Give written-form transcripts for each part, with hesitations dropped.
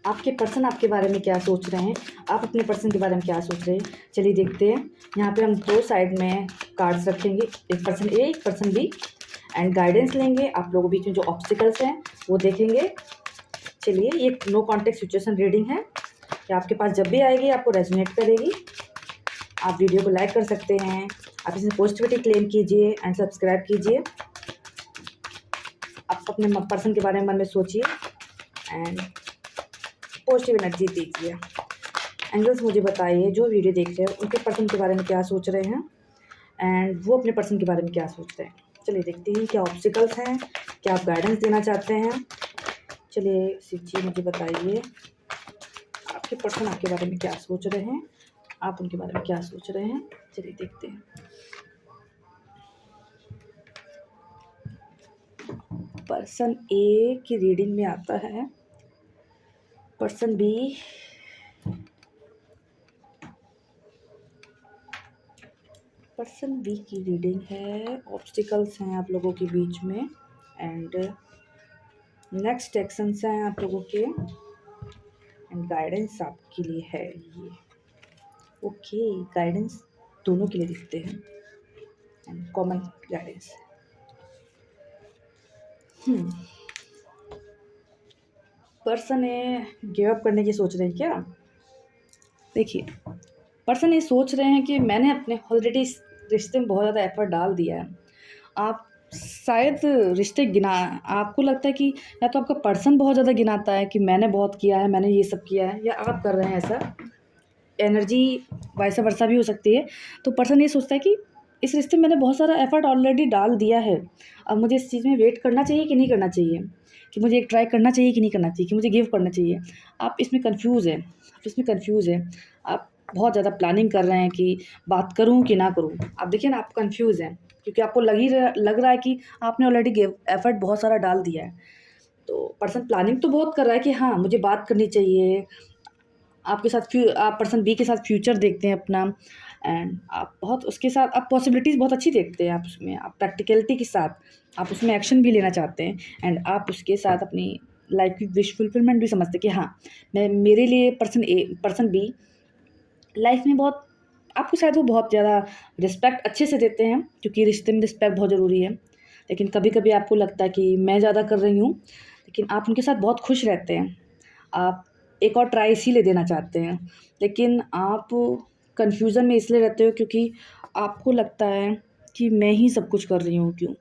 आपके पर्सन आपके बारे में क्या सोच रहे हैं, आप अपने पर्सन के बारे में क्या सोच रहे हैं, चलिए देखते हैं। यहाँ पे हम दो साइड में कार्ड्स रखेंगे, एक पर्सन ए एक पर्सन बी, एंड गाइडेंस लेंगे। आप लोगों के बीच में जो ऑब्स्टिकल्स हैं वो देखेंगे। चलिए, ये नो कॉन्टेक्ट सिचुएशन रीडिंग है, कि आपके पास जब भी आएगी आपको रेजोनेट करेगी। आप वीडियो को लाइक कर सकते हैं, आप इसमें पॉजिटिविटी क्लेम कीजिए एंड सब्सक्राइब कीजिए। आप अपने पर्सन के बारे में मन में सोचिए एंड पॉजिटिव एनर्जी दीजिए। एंजल्स मुझे बताइए, जो वीडियो देख रहे हैं उनके पर्सन के बारे में क्या सोच रहे हैं एंड वो अपने पर्सन के बारे में क्या सोच रहे हैं। चलिए देखते हैं क्या ऑब्स्टिकल्स हैं, क्या आप गाइडेंस देना चाहते हैं। चलिए शिव जी मुझे बताइए, आपके पर्सन आपके बारे में क्या सोच रहे हैं, आप उनके बारे में क्या सोच रहे हैं। चलिए देखते हैं। पर्सन ए की रीडिंग में आता है पर्सन बी, पर्सन बी की रीडिंग है ऑब्स्टिकल्स हैं आप लोगों के बीच में एंड नेक्स्ट एक्शंस हैं आप लोगों के एंड गाइडेंस आपके लिए है ये। ओके, गाइडेंस दोनों के लिए दिखते हैं एंड कॉमन गाइडेंस। पर्सन ये गिव अप करने की सोच रहे हैं क्या? देखिए, पर्सन ये सोच रहे हैं कि मैंने अपने ऑलरेडी इस रिश्ते में बहुत ज़्यादा एफर्ट डाल दिया है। आप शायद रिश्ते गिना, आपको लगता है कि या तो आपका पर्सन बहुत ज़्यादा गिनाता है कि मैंने बहुत किया है, मैंने ये सब किया है, या आप कर रहे हैं ऐसा। एनर्जी वाइस वर्सा भी हो सकती है। तो पर्सन ये सोचता है कि इस रिश्ते में मैंने बहुत सारा एफर्ट ऑलरेडी डाल दिया है, अब मुझे इस चीज़ में वेट करना चाहिए कि नहीं करना चाहिए, कि मुझे एक ट्राई करना चाहिए कि नहीं करना चाहिए, कि मुझे गिव करना चाहिए। आप इसमें कन्फ्यूज़ हैं, आप इसमें कन्फ्यूज़ हैं। आप बहुत ज़्यादा प्लानिंग कर रहे हैं कि बात करूँ कि ना करूँ। आप देखिए ना, आप कन्फ्यूज़ हैं क्योंकि आपको लग रहा है कि आपने ऑलरेडी गिव एफर्ट बहुत सारा डाल दिया है। तो पर्सन प्लानिंग तो बहुत कर रहा है कि हाँ, मुझे बात करनी चाहिए। आपके साथ आप पर्सन बी के साथ फ्यूचर देखते हैं अपना एंड आप बहुत उसके साथ आप पॉसिबिलिटीज़ बहुत अच्छी देखते हैं। आप उसमें आप प्रैक्टिकलिटी के साथ आप उसमें एक्शन भी लेना चाहते हैं एंड आप उसके साथ अपनी लाइफ की विश फुलफिलमेंट भी समझते हैं कि हाँ, मैं मेरे लिए पर्सन बी लाइफ में बहुत, आपको शायद वो बहुत ज़्यादा रिस्पेक्ट अच्छे से देते हैं क्योंकि रिश्ते में रिस्पेक्ट बहुत ज़रूरी है। लेकिन कभी कभी आपको लगता है कि मैं ज़्यादा कर रही हूँ, लेकिन आप उनके साथ बहुत खुश रहते हैं। आप एक और ट्राई इसीलिए देना चाहते हैं, लेकिन आप कन्फ्यूज़न में इसलिए रहते हो क्योंकि आपको लगता है कि मैं ही सब कुछ कर रही हूँ, क्यों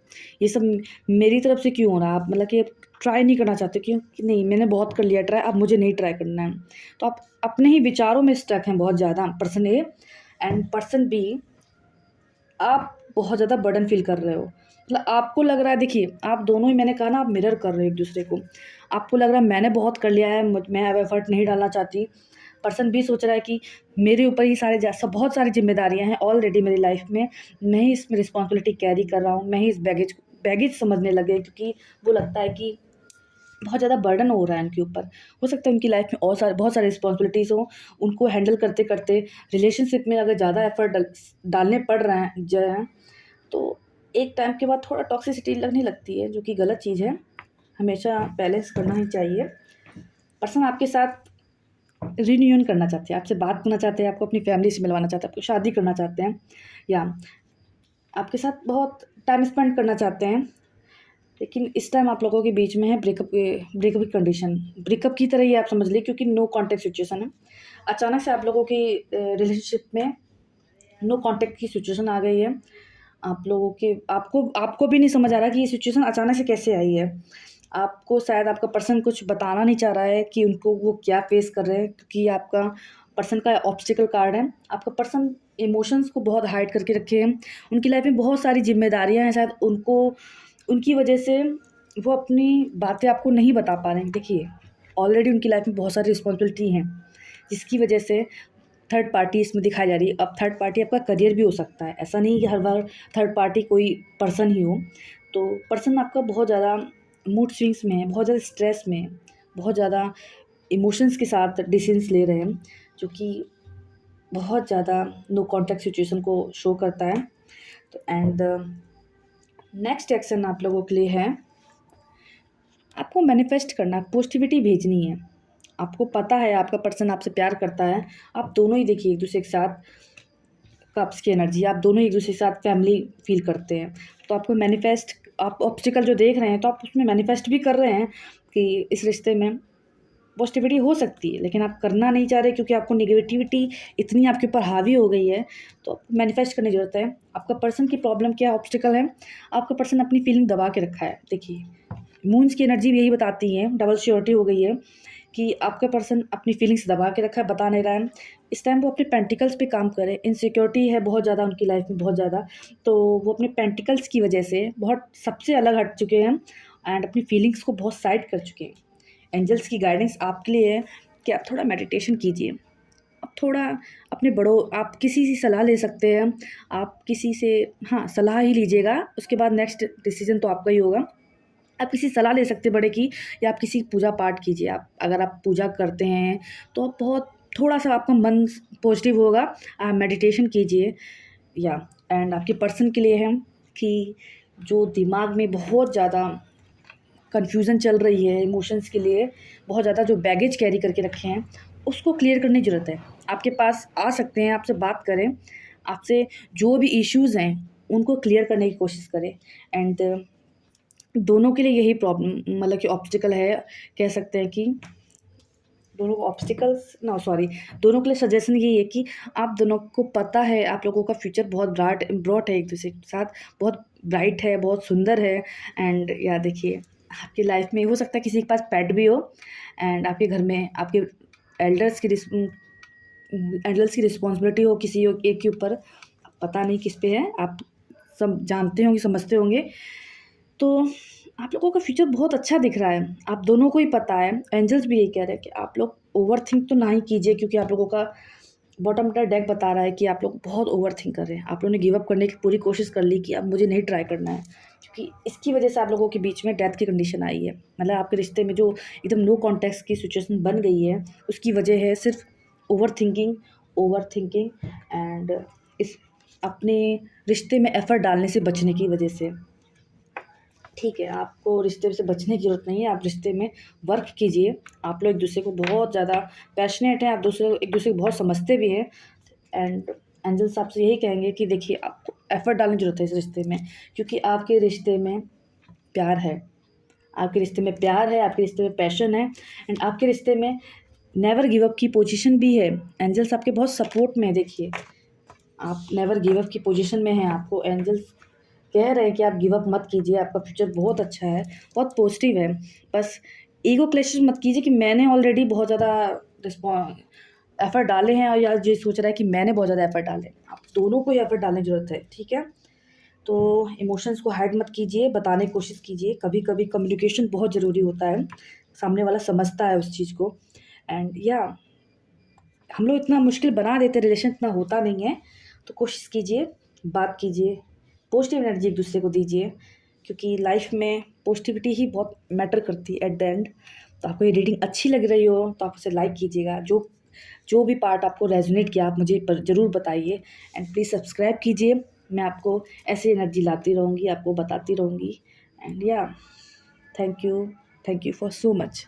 ये सब मेरी तरफ से क्यों हो रहा है। आप मतलब कि ट्राई नहीं करना चाहते, क्यों कि नहीं मैंने बहुत कर लिया ट्राई, अब मुझे नहीं ट्राई करना है। तो आप अपने ही विचारों में स्टक हैं बहुत ज़्यादा, person A and person B. आप बहुत ज़्यादा बर्डन फ़ील कर रहे हो, मतलब आपको लग रहा है, देखिए आप दोनों ही, मैंने कहा ना, आप मिरर कर रहे हो एक-दूसरे को। आपको लग रहा है मैंने बहुत कर लिया है, मैं अब एफ़र्ट नहीं डालना चाहती। पर्सन बी सोच रहा है कि मेरे ऊपर ही सारे बहुत सारी ज़िम्मेदारियाँ हैं ऑलरेडी मेरी लाइफ़ में। मैं ही इसमें रिस्पॉन्सिबिलिटी कैरी कर रहा हूँ, मैं ही इस बैगेज समझने लगे, क्योंकि वो लगता है कि बहुत ज़्यादा बर्डन हो रहा है उनके ऊपर। हो सकता है उनकी लाइफ़ में और बहुत सारी रिस्पॉन्सिबिलिटीज़ हों, उनको हैंडल करते-करते रिलेशनशिप में अगर ज़्यादा एफ़र्ट डालने पड़ रहे हैं तो एक टाइम के बाद थोड़ा टॉक्सिसिटी लगने लगती है, जो कि गलत चीज़ है। हमेशा बैलेंस करना ही चाहिए। पर्सन आपके साथ रियूनियन करना चाहते हैं, आपसे बात करना चाहते हैं, आपको अपनी फैमिली से मिलवाना चाहते हैं, आपको शादी करना चाहते हैं, या आपके साथ बहुत टाइम स्पेंड करना चाहते हैं। लेकिन इस टाइम आप लोगों के बीच में है ब्रेकअप की कंडीशन, ब्रेकअप की तरह ही आप समझ लीजिए, क्योंकि नो कॉन्टैक्ट सिचुएशन है। अचानक से आप लोगों की रिलेशनशिप में नो कॉन्टैक्ट की सिचुएशन आ गई है। आप लोगों के आपको भी नहीं समझ आ रहा कि ये सिचुएशन अचानक से कैसे आई है। आपको शायद आपका पर्सन कुछ बताना नहीं चाह रहा है कि उनको वो क्या फ़ेस कर रहे हैं, क्योंकि आपका पर्सन का ऑब्स्टिकल कार्ड है। आपका पर्सन इमोशंस को बहुत हाइड करके रखे हैं। उनकी लाइफ़ में बहुत सारी ज़िम्मेदारियाँ हैं, शायद उनकी वजह से वो अपनी बातें आपको नहीं बता पा रहे हैं। देखिए, ऑलरेडी उनकी लाइफ़ में बहुत सारी रिस्पॉन्सिबिलिटी हैं, जिसकी वजह से थर्ड पार्टी इसमें दिखाई जा रही है। अब थर्ड पार्टी आपका करियर भी हो सकता है, ऐसा नहीं कि हर बार थर्ड पार्टी कोई पर्सन ही हो। तो पर्सन आपका बहुत ज़्यादा मूड स्विंग्स में है, बहुत ज़्यादा स्ट्रेस में है, बहुत ज़्यादा इमोशंस के साथ डिसीजंस ले रहे हैं, जो कि बहुत ज़्यादा नो कॉन्टैक्ट सिचुएशन को शो करता है। तो एंड नेक्स्ट एक्शन आप लोगों के लिए है, आपको मैनिफेस्ट करना है, पॉजिटिविटी भेजनी है। आपको पता है आपका पर्सन आपसे प्यार करता है, आप दोनों ही देखिए एक दूसरे के साथ कप्स की एनर्जी, आप दोनों एक दूसरे के साथ फैमिली फील करते हैं। तो आपको मैनिफेस्ट, आप ऑब्स्टिकल जो देख रहे हैं तो आप उसमें मैनिफेस्ट भी कर रहे हैं कि इस रिश्ते में पॉजिटिविटी हो सकती है, लेकिन आप करना नहीं चाह रहे क्योंकि आपको नेगेटिविटी इतनी आपके ऊपर हावी हो गई है। तो मैनिफेस्ट करने की ज़रूरत है। आपका पर्सन की प्रॉब्लम क्या ऑब्स्टिकल है, आपका पर्सन अपनी फीलिंग दबा के रखा है। देखिए मून्स की एनर्जी भी यही बताती है, डबल श्योरिटी हो गई है कि आपका पर्सन अपनी फीलिंग्स दबा के रखा है, बता नहीं रहा है। इस टाइम वो अपने पेंटिकल्स पे काम करे, इनसिक्योरिटी है बहुत ज़्यादा उनकी लाइफ में, बहुत ज़्यादा। तो वो अपने पेंटिकल्स की वजह से बहुत सबसे अलग हट चुके हैं एंड अपनी फीलिंग्स को बहुत साइड कर चुके हैं। एंजल्स की गाइडेंस आपके लिए है कि आप थोड़ा मेडिटेशन कीजिए, आप थोड़ा अपने बड़ों, आप किसी से सलाह ले सकते हैं, आप किसी से हाँ सलाह ही लीजिएगा, उसके बाद नेक्स्ट डिसीजन तो आपका ही होगा। आप किसी सलाह ले सकते हैं बड़े की, या आप किसी पूजा पाठ कीजिए। आप अगर आप पूजा करते हैं तो आप बहुत थोड़ा-सा आपका मन पॉजिटिव होगा, आप मेडिटेशन कीजिए। या एंड आपके पर्सन के लिए है कि जो दिमाग में बहुत ज़्यादा कन्फ्यूज़न चल रही है, इमोशंस के लिए बहुत ज़्यादा जो बैगेज कैरी करके रखे हैं, उसको क्लियर करने की ज़रूरत है। आपके पास आ सकते हैं, आपसे बात करें, आपसे जो भी इश्यूज़ हैं उनको क्लियर करने की कोशिश करें। एंड दोनों के लिए यही प्रॉब्लम, मतलब कि ऑब्स्टिकल है, कह सकते हैं कि दोनों ऑब्स्टिकल्स ना सॉरी दोनों के लिए सजेशन यही है कि आप दोनों को पता है आप लोगों का फ्यूचर बहुत ब्रॉट है, एक दूसरे के साथ बहुत ब्राइट है, बहुत सुंदर है। एंड या देखिए आपकी लाइफ में हो सकता है किसी के पास पेट भी हो, एंड आपके घर में आपके एल्डर्स की रिस्पॉन्सिबिलिटी हो किसी एक के ऊपर, पता नहीं किस पे है, आप सब जानते होंगे, समझते होंगे। तो आप लोगों का फ्यूचर बहुत अच्छा दिख रहा है, आप दोनों को ही पता है। एंजल्स भी यही कह रहे हैं कि आप लोग ओवरथिंक तो ना ही कीजिए, क्योंकि आप लोगों का बॉटम का डेक बता रहा है कि आप लोग बहुत ओवरथिंक कर रहे हैं। आप लोगों ने गिव अप करने की पूरी कोशिश कर ली कि अब मुझे नहीं ट्राई करना है, क्योंकि इसकी वजह से आप लोगों के बीच में डेथ की कंडीशन आई है। मतलब आपके रिश्ते में जो एकदम नो कॉन्टेक्स्ट की सिचुएशन बन गई है, उसकी वजह है सिर्फ ओवर थिंकिंग एंड इस अपने रिश्ते में एफर्ट डालने से बचने की वजह से। ठीक है, आपको रिश्ते से बचने की ज़रूरत नहीं है, आप रिश्ते में वर्क कीजिए। आप लोग एक दूसरे को बहुत ज़्यादा पैशनेट हैं, आप एक दूसरे को बहुत समझते भी हैं। एंड एंजल्स आपसे यही कहेंगे कि देखिए आपको एफ़र्ट डालने की ज़रूरत है इस रिश्ते में, क्योंकि आपके रिश्ते में प्यार है, आपके रिश्ते में प्यार है, आपके रिश्ते में पैशन है, एंड आपके रिश्ते में नेवर गिव अप की पोजीशन भी है। एंजल्स आपके बहुत सपोर्ट में है। देखिए आप नेवर गिव अप की पोजीशन में हैं, आपको एंजल्स कह रहे हैं कि आप गिव अप मत कीजिए, आपका फ्यूचर बहुत अच्छा है, बहुत पॉजिटिव है। बस ईगो क्लैशेस मत कीजिए कि मैंने ऑलरेडी बहुत ज़्यादा एफ़र्ट डाले हैं, और या ये सोच रहा है कि मैंने बहुत ज़्यादा एफ़र्ट डाले। आप दोनों को ही एफ़र्ट डालने की ज़रूरत है, ठीक है? तो इमोशंस को हाइड मत कीजिए, बताने की कोशिश कीजिए। कभी-कभी कम्युनिकेशन बहुत ज़रूरी होता है, सामने वाला समझता है उस चीज़ को। एंड या हम लोग इतना मुश्किल बना देते हैं, रिलेशन इतना होता नहीं है। तो कोशिश कीजिए, बात कीजिए, पॉजिटिव एनर्जी एक दूसरे को दीजिए, क्योंकि लाइफ में पॉजिटिविटी ही बहुत मैटर करती है एट द एंड। तो आपको ये रीडिंग अच्छी लग रही हो तो आप उसे लाइक कीजिएगा। जो जो भी पार्ट आपको रेजोनेट किया आप मुझे ज़रूर बताइए, एंड प्लीज़ सब्सक्राइब कीजिए। मैं आपको ऐसी एनर्जी लाती रहूँगी, आपको बताती रहूँगी। एंड या thank you for so much.